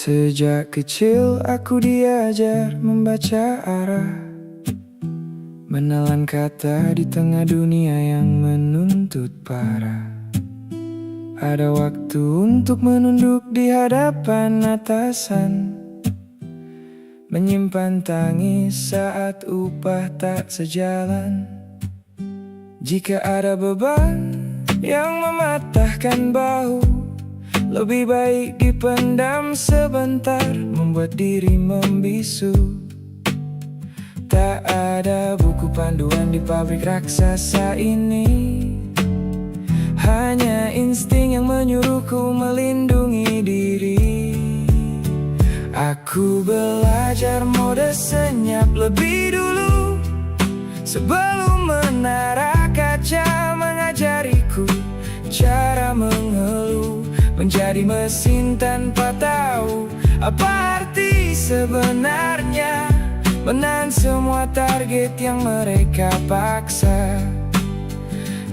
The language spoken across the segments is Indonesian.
Sejak kecil aku diajar membaca arah, menelan kata di tengah dunia yang menuntut parah. Ada waktu untuk menunduk di hadapan atasan, menyimpan tangis saat upah tak sejalan. Jika ada beban yang mematahkan bahu, lebih baik dipendam sebentar, membuat diri membisu. Tak ada buku panduan di pabrik raksasa ini, hanya insting yang menyuruhku melindungi diri. Aku belajar mode senyap lebih dulu, sebelum menara kaca mengajariku cara mengeluh, menjadi mesin tanpa tahu apa arti sebenarnya, menang semua target yang mereka paksa.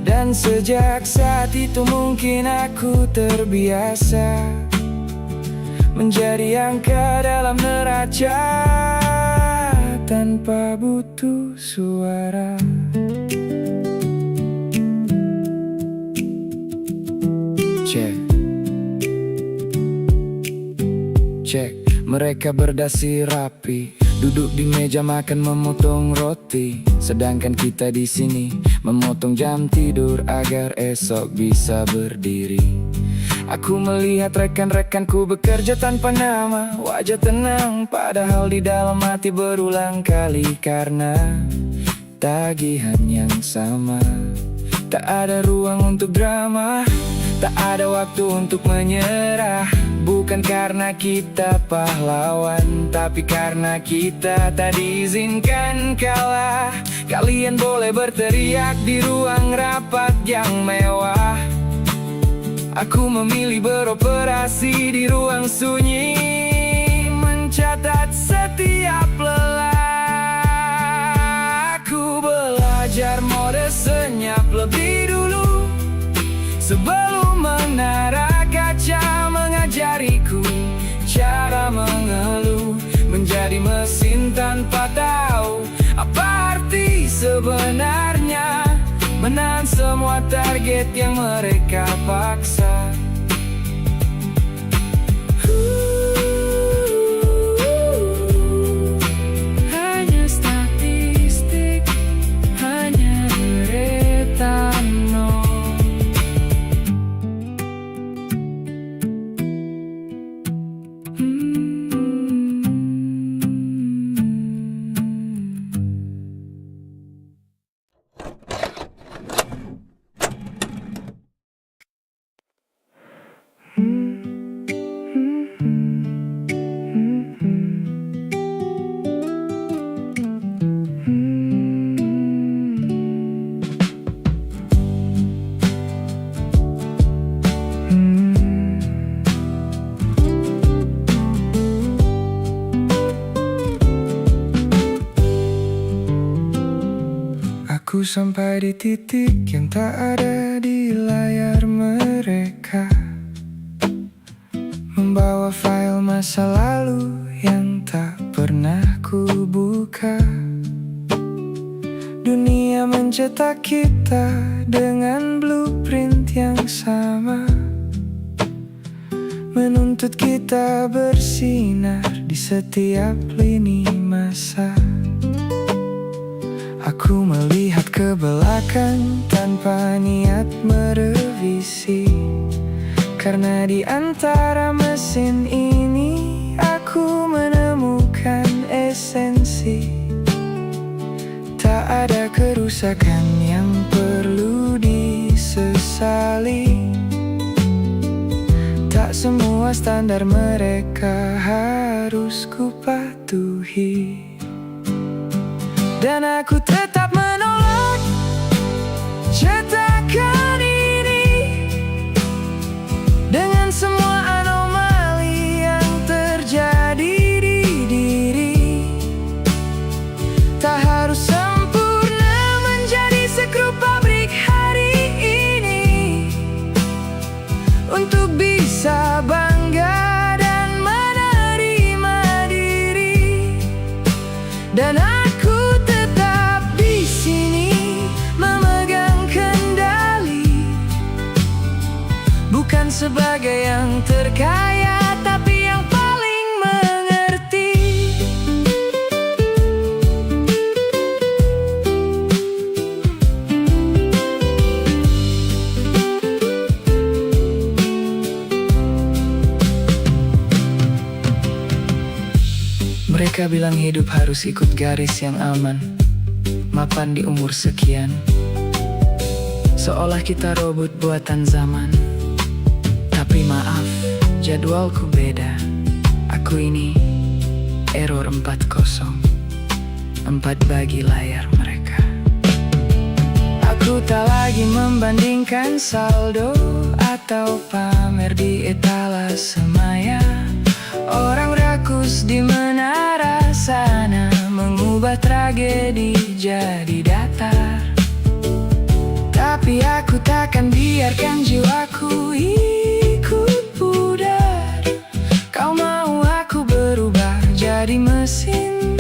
Dan sejak saat itu mungkin aku terbiasa menjadi angka dalam neraca tanpa butuh suara. Cek, mereka berdasi rapi, duduk di meja makan memotong roti, sedangkan kita di sini memotong jam tidur agar esok bisa berdiri. Aku melihat rekan-rekanku bekerja tanpa nama, wajah tenang padahal di dalam hati berulang kali karena tagihan yang sama. Tak ada ruang untuk drama, tak ada waktu untuk menyerah. Bukan karena kita pahlawan, tapi karena kita tak diizinkan kalah. Kalian boleh berteriak di ruang rapat yang mewah, aku memilih beroperasi di ruang sunyi, mencatat setiap lelah. Aku belajar mode senyap lebih dulu, sebelum menara kaca mengajariku cara mengeluh, menjadi mesin tanpa tahu apa arti sebenarnya, menang semua target yang mereka paksa. Hanya statistik, hanya derita nol. Aku sampai di titik yang tak ada di layar mereka, membawa file masa lalu yang tak pernah ku buka. Dunia mencetak kita dengan blueprint yang sama, menuntut kita bersinar di setiap lini masa. Aku melihat ke belakang tanpa niat merevisi, karena di antara mesin ini aku menemukan esensi. Tak ada kerusakan yang perlu disesali, tak semua standar mereka harus ku patuhi. Dan aku tetap menolak cetakan ini, dengan semua anomali yang terjadi di diri. Tak harus sempurna menjadi sekrup pabrik hari ini, untuk bisa bangga dan menang. sebagai yang terkaya, tapi yang paling mengerti. Mereka bilang hidup harus ikut garis yang aman, mapan di umur sekian, seolah kita robot buatan zaman. Tapi maaf, jadwalku beda. Aku ini error 40, 4 bagi layar mereka. Aku tak lagi membandingkan saldo atau pamer di etalase maya. Orang rakus di menara sana mengubah tragedi jadi datar. Tapi aku takkan biarkan jiwaku ikut pudar. Kau mau aku berubah jadi mesin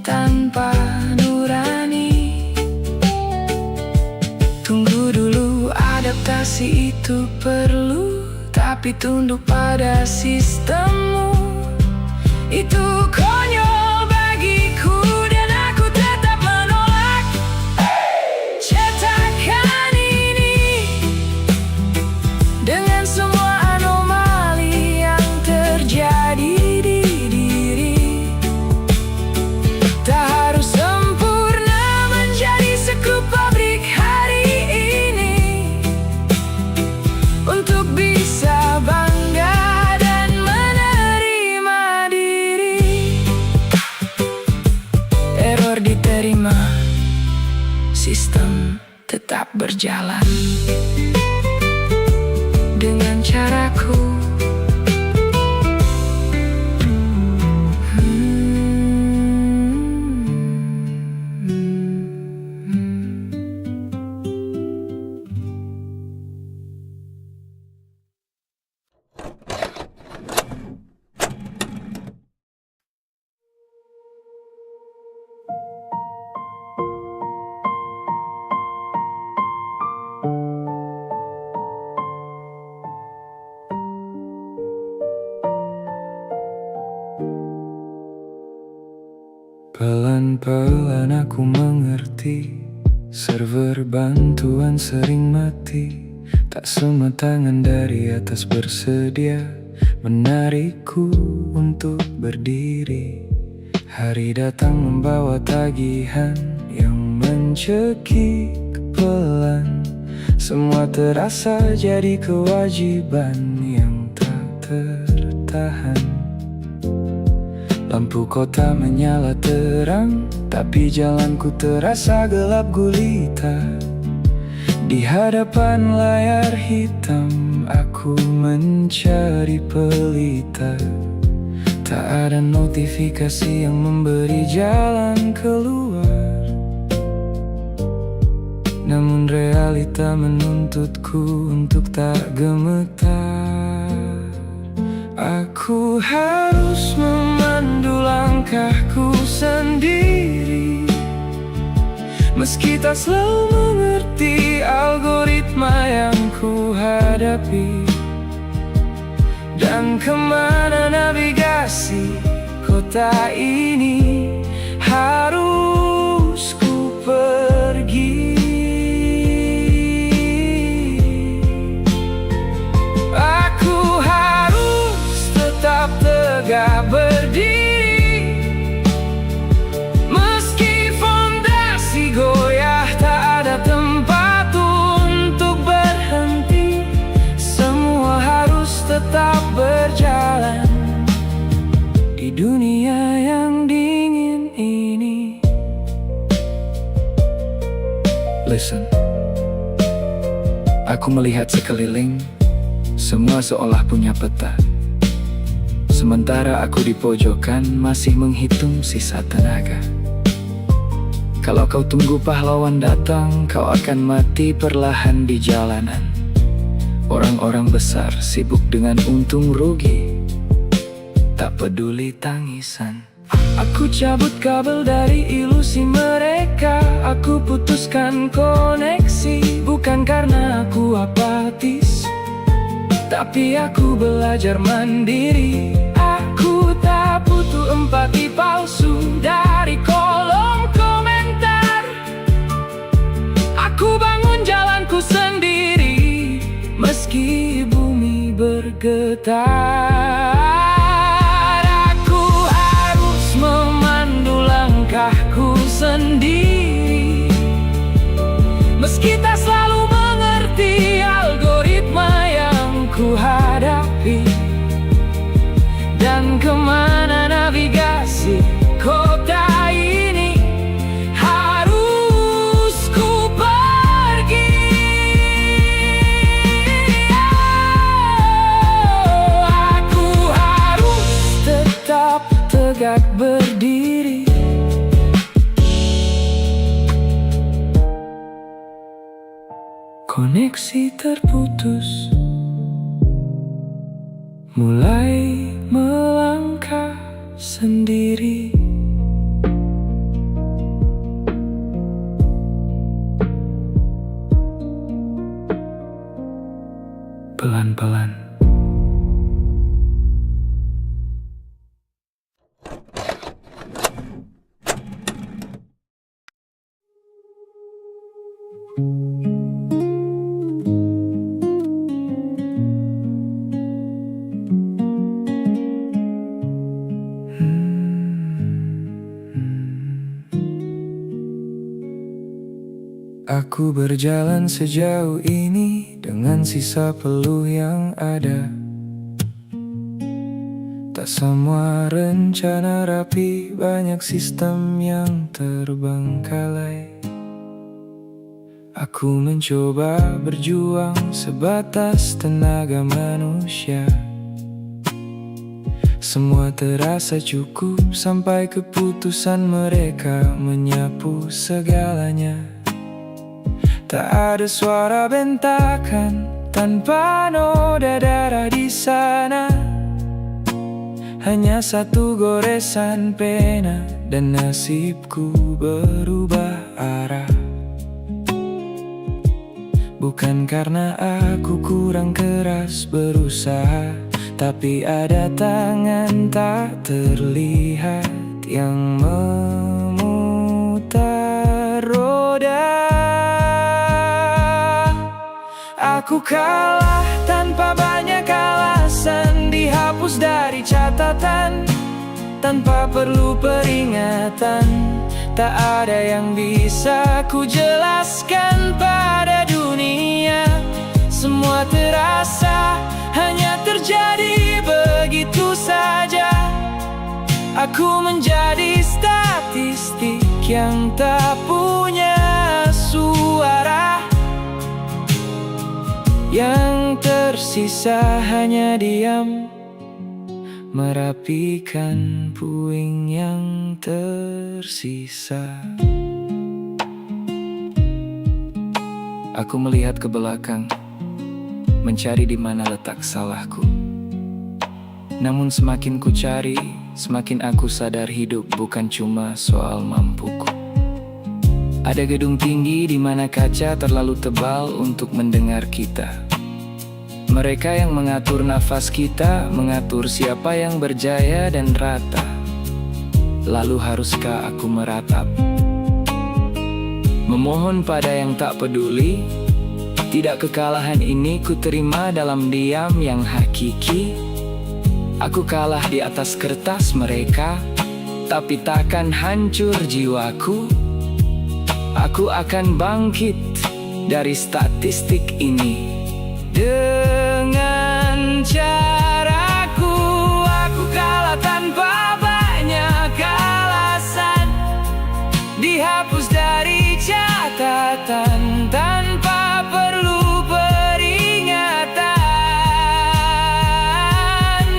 tanpa nurani. Tunggu dulu, adaptasi itu perlu, tapi tunduk pada sistemmu itu konyol bagiku, dan aku tetap menolak cetakan ini. Dengan semua anomali yang terjadi di diri, tak harus sempurna menjadi sekrup pabrik hari ini. Untuk bisa bangga dan menerima diri, error diterima, sistem tetap berjalan dengan caraku. Pelan-pelan aku mengerti, server bantuan sering mati. Tak semua tangan dari atas bersedia menarikku untuk berdiri. Hari datang membawa tagihan yang mencekik pelan. Semua terasa jadi kewajiban yang tak tertahan. Lampu kota menyala terang, tapi jalanku terasa gelap gulita. Di hadapan layar hitam, aku mencari pelita. Tak ada notifikasi yang memberi jalan keluar, namun realita menuntutku untuk tak gemetar. Aku harus memandu langkahku sendiri, meski tak selalu mengerti algoritma yang ku hadapi. Dan kemana navigasi kota ini harus ku pergi. Aku harus tetap tegak berdiri, meski fondasi goyah, tak ada tempat untuk berhenti. Semua harus tetap berjalan di dunia yang dingin ini. Listen, aku melihat sekeliling, semua seolah punya peta. Sementara aku di pojokan masih menghitung sisa tenaga. Kalau kau tunggu pahlawan datang, kau akan mati perlahan di jalanan. Orang-orang besar sibuk dengan untung rugi, tak peduli tangisan. Aku cabut kabel dari ilusi mereka. Aku putuskan koneksi, bukan karena aku apatis, Tapi aku belajar mandiri. Aku tak butuh empati palsu dari kolom komentar. Aku bangun jalanku sendiri, meski bumi bergetar. Aku harus memandu langkahku sendiri, meski tak selalu mengerti algoritma yang ku hadapi. Dan kemana navigasi kota ini harus ku pergi. Aku harus tetap tegak berdiri. Koneksi terputus, mulai melangkah sendiri. Pelan-pelan. Aku berjalan sejauh ini dengan sisa peluh yang ada. Tak semua rencana rapi, banyak sistem yang terbengkalai. Aku mencoba berjuang sebatas tenaga manusia. Semua terasa cukup sampai keputusan mereka menyapu segalanya. Tak ada suara bentakan tanpa noda darah di sana. Hanya satu goresan pena dan nasibku berubah arah. Bukan karena aku kurang keras berusaha, tapi ada tangan tak terlihat yang memutar roda. Aku kalah tanpa banyak alasan, dihapus dari catatan tanpa perlu peringatan. Tak ada yang bisa ku jelaskan pada dunia. Semua terasa hanya terjadi begitu saja. Aku menjadi statistik yang tak punya suara. Yang tersisa hanya diam, merapikan puing yang tersisa. Aku melihat ke belakang, mencari di mana letak salahku. Namun semakin ku cari, semakin aku sadar hidup bukan cuma soal mampuku. Ada gedung tinggi di mana kaca terlalu tebal untuk mendengar kita. Mereka yang mengatur nafas kita, mengatur siapa yang berjaya dan rata. Lalu haruskah aku meratap? Memohon pada yang tak peduli. Tidak, kekalahan ini ku terima dalam diam yang hakiki. Aku kalah di atas kertas mereka, tapi takkan hancur jiwaku. Aku akan bangkit dari statistik ini. Dengan caraku, aku kalah tanpa banyak alasan. Dihapus dari catatan tanpa perlu peringatan.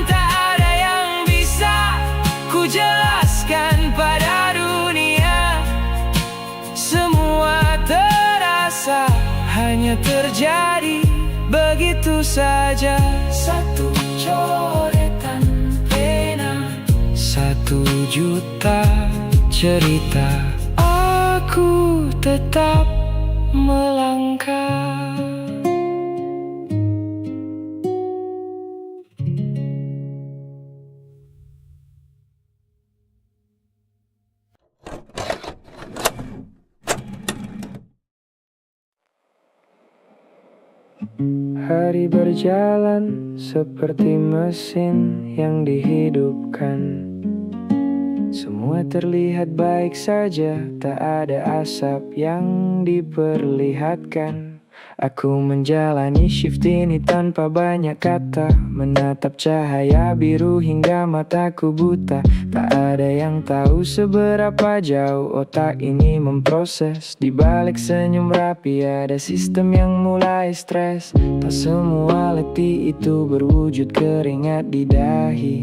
Tak ada yang bisa ku jelaskan pada dunia. Semua terasa hanya terjadi begitu saja. Satu coretan pena, 1 juta cerita. Aku tetap melangkah. Hari berjalan seperti mesin yang dihidupkan. Semua terlihat baik saja, tak ada asap yang diperlihatkan. Aku menjalani shift ini tanpa banyak kata, menatap cahaya biru hingga mataku buta. Tak ada yang tahu seberapa jauh otak ini memproses. Di balik senyum rapi ada sistem yang mulai stres. Tak semua letih itu berwujud keringat di dahi.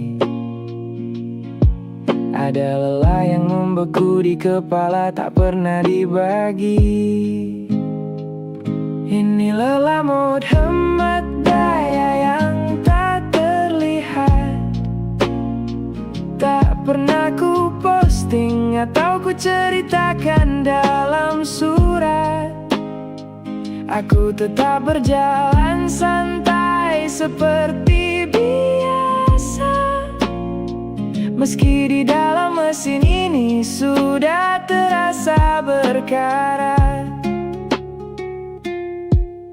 Ada lelah yang membeku di kepala tak pernah dibagi. Ini lelah mode hemat daya yang tak terlihat. Tak pernah ku posting atau ku ceritakan dalam surat. Aku tetap berjalan santai seperti biasa. Meski di dalam mesin ini sudah terasa berkarat.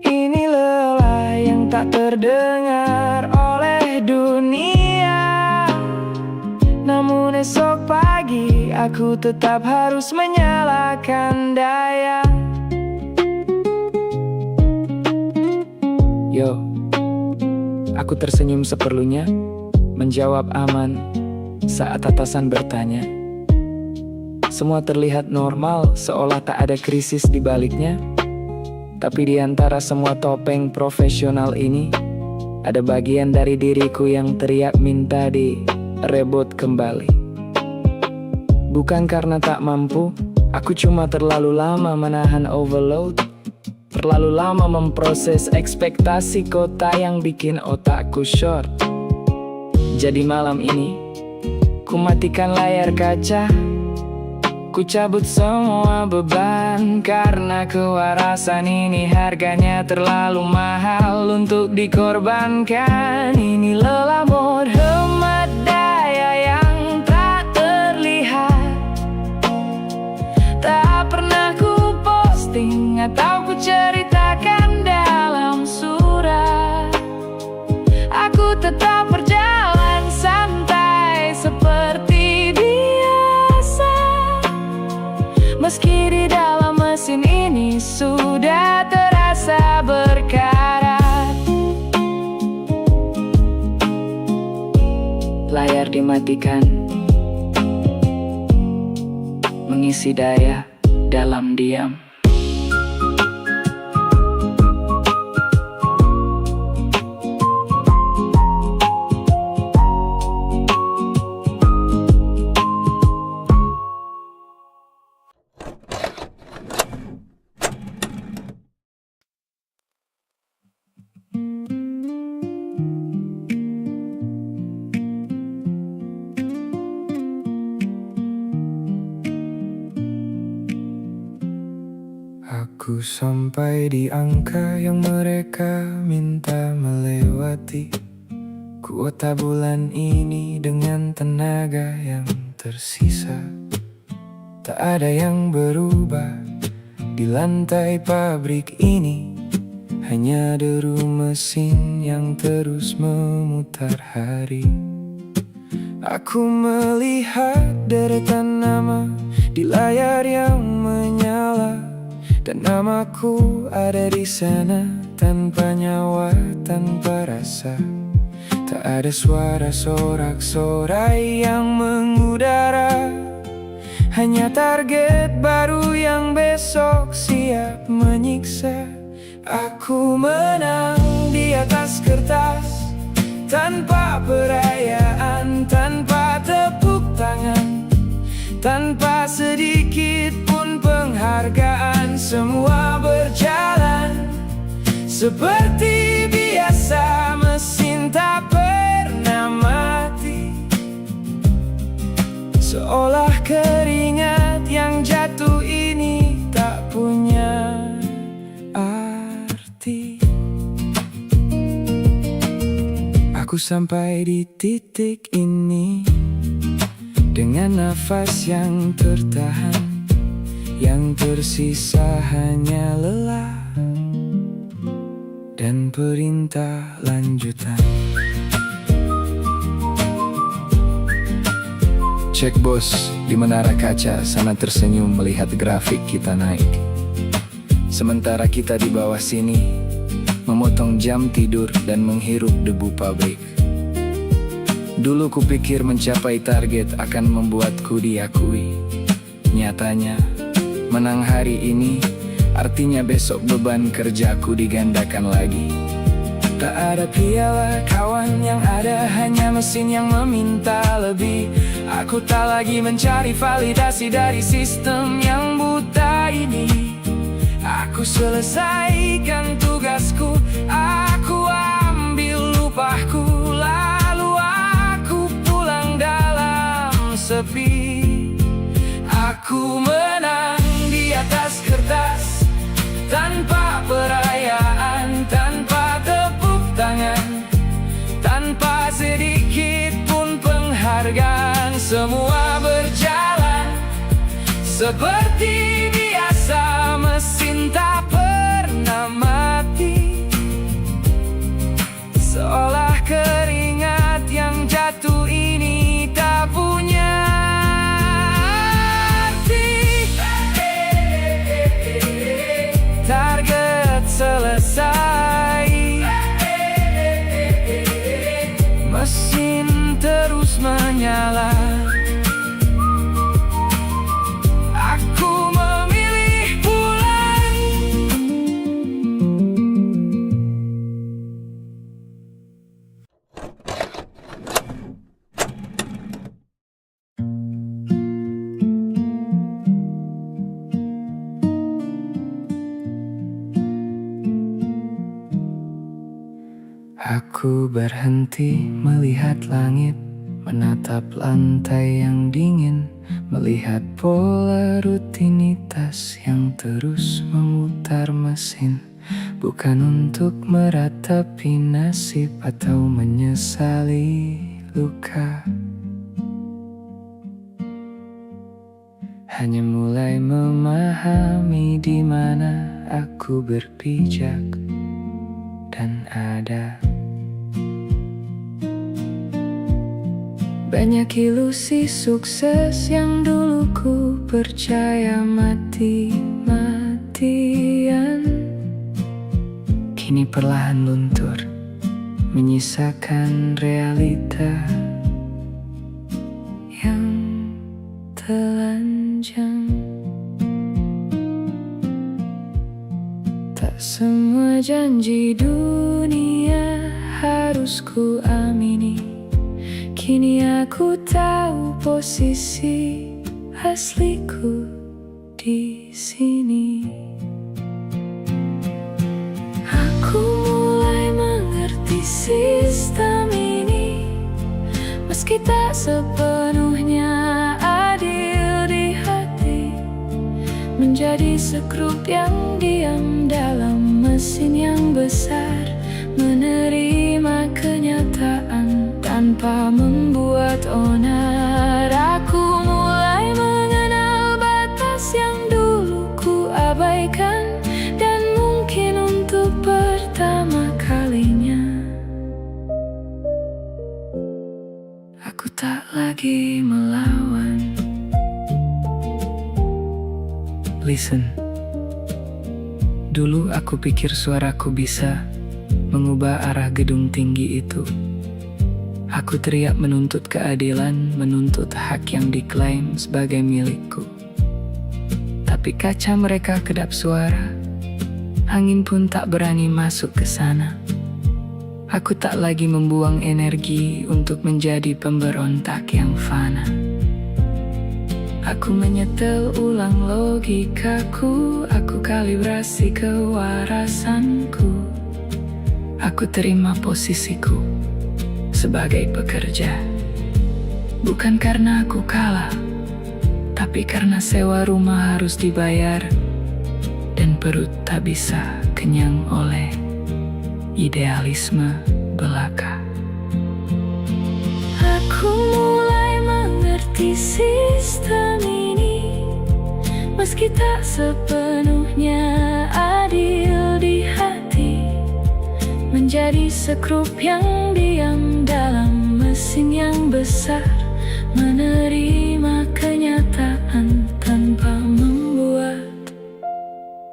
Ini lelah yang tak terdengar oleh dunia. Namun esok pagi aku tetap harus menyalakan daya. Yo, aku tersenyum seperlunya, menjawab aman saat atasan bertanya. Semua terlihat normal, seolah tak ada krisis di baliknya. Tapi di antara semua topeng profesional ini, ada bagian dari diriku yang teriak minta direbut kembali. Bukan karena tak mampu, aku cuma terlalu lama menahan overload. Terlalu lama memproses ekspektasi kota yang bikin otakku short. Jadi malam ini, ku matikan layar kaca. Ku cabut semua beban karena kewarasan ini harganya terlalu mahal untuk dikorbankan. Ini lelah mode hemat daya yang tak terlihat. Tak pernah ku posting atau ku ceritakan dalam surat. Aku tetap berjalan santai seperti biasa. Meski di dalam mesin ini sudah terasa berkarat. Layar dimatikan, mengisi daya dalam diam. Aku sampai di angka yang mereka minta melewati. Kuota bulan ini dengan tenaga yang tersisa. Tak ada yang berubah di lantai pabrik ini. Hanya deru mesin yang terus memutar hari. Aku melihat deretan nama di layar yang menyala. Dan namaku ada di sana tanpa nyawa, tanpa rasa. Tak ada suara sorak-sorai yang mengudara. Hanya target baru yang besok siap menyiksa. Aku menang di atas kertas, tanpa perayaan, tanpa tepuk tangan, tanpa sedikit pun penghargaan. Semua berjalan seperti biasa, mesin tak pernah mati. Seolah keringat yang jatuh ini tak punya arti. Aku sampai di titik ini dengan nafas yang tertahan. Yang tersisa hanya lelah dan perintah lanjutan. Cek bos, di menara kaca sana tersenyum melihat grafik kita naik. Sementara kita di bawah sini memotong jam tidur dan menghirup debu pabrik. Dulu kupikir mencapai target akan membuatku diakui. Nyatanya, menang hari ini artinya besok beban kerjaku digandakan lagi. Tak ada piala kawan yang ada, hanya mesin yang meminta lebih. Aku tak lagi mencari validasi dari sistem yang buta ini. Aku selesaikan tugasku, aku ambil upahku, lalu aku pulang dalam sepi. Aku menang di atas kertas, tanpa perayaan, tanpa tepuk tangan, tanpa sedikit pun penghargaan. Semua berjalan seperti biasa, mesin tak pernah mati. Seolah keringat yang jatuh ini tak punya arti. Target selesai, mesin terus menyala. Aku memilih pulang. Aku berhenti melihat langit, menatap lantai yang dingin, melihat pola rutinitas yang terus memutar mesin. Bukan untuk meratapi nasib atau menyesali luka, hanya mulai memahami di mana aku berpijak dan ada. Banyak ilusi sukses yang dulu ku percaya mati-matian, kini perlahan luntur, menyisakan realita yang telanjang. Tak semua janji dunia harus ku amini. Kini aku tahu posisi asliku di sini. Aku mulai mengerti sistem ini, meski tak sepenuhnya adil di hati. Menjadi sekrup yang diam dalam mesin yang besar, menerima kenyataan tanpa membuat onar. Aku mulai mengenal batas yang dulu ku abaikan, dan mungkin untuk pertama kalinya aku tak lagi melawan. Listen. Dulu aku pikir suaraku bisa mengubah arah gedung tinggi itu. Aku teriak menuntut keadilan, menuntut hak yang diklaim sebagai milikku. Tapi kaca mereka kedap suara, angin pun tak berani masuk ke sana. Aku tak lagi membuang energi untuk menjadi pemberontak yang fana. Aku menyetel ulang logikaku, aku kalibrasi kewarasanku. Aku terima posisiku sebagai pekerja, bukan karena aku kalah, tapi karena sewa rumah harus dibayar, dan perut tak bisa kenyang oleh idealisme belaka. Aku mulai mengerti sistem ini, meski tak sepenuhnya adil di hati. menjadi sekrup yang diam dalam mesin yang besar, menerima kenyataan tanpa membuat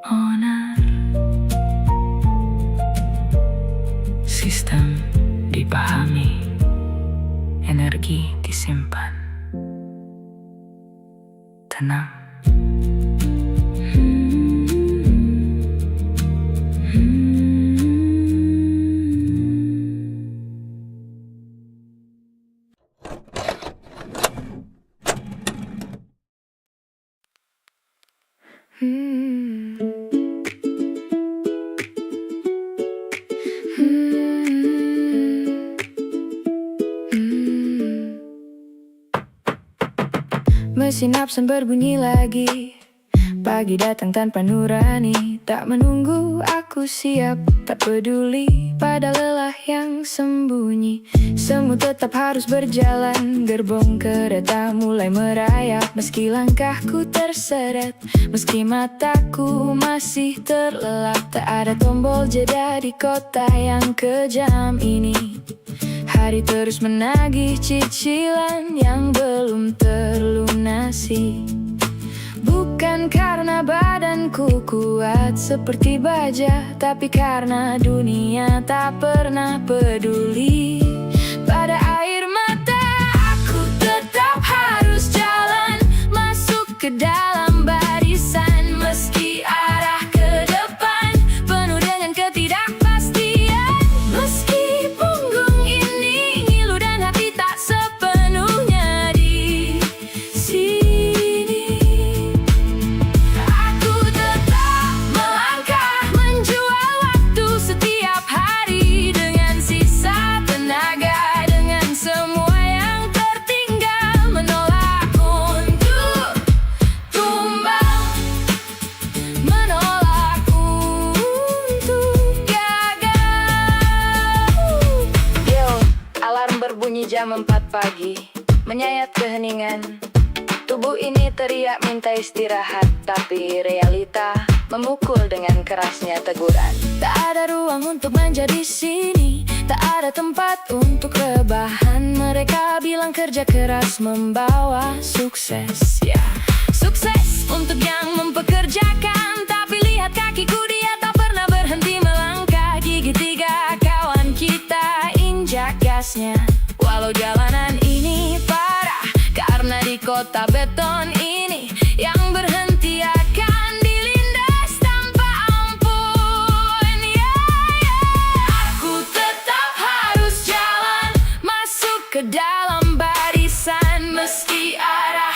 onar. Sistem dipahami, energi disimpan. Tenang. Mesin absen berbunyi lagi. Pagi datang tanpa nurani, tak menunggu aku siap, tak peduli pada lelah yang sembunyi. Semua tetap harus berjalan, gerbong kereta mulai merayap. Meski langkahku terseret, meski mataku masih terlelap, tak ada tombol jeda di kota yang kejam ini. Hari terus menagih cicilan yang belum terlunasi. Bukan karena badanku kuat seperti baja, tapi karena dunia tak pernah peduli pada air mata. Aku tetap harus jalan, masuk ke dalam barisan. Meski arah ke depan penuh dengan ketidakpastian. Meski punggung ini ngilu dan hati tak sepenuhnya di sini. Aku tetap melangkah, menjual waktu setiap hari dengan sisa tenaga, dengan semua yang tertinggal, menolak untuk tumbang, menolak untuk gagal. Yo, alarm berbunyi jam 4 pagi, menyayat keheningan. Tubuh ini teriak minta istirahat, tapi realita memukul dengan kerasnya teguran. Tak ada ruang untuk manja di sini, tak ada tempat untuk rebahan. Mereka bilang kerja keras membawa sukses, ya. Sukses untuk yang mempekerjakan, tapi lihat kakiku, dia tak pernah berhenti melangkah. Gigi tiga kawan kita injak gasnya, walau jalanan ini parah. Karena di kota beton ini yang berhenti akan dilindas tanpa ampun. Aku tetap harus jalan, masuk ke dalam barisan. Meski arah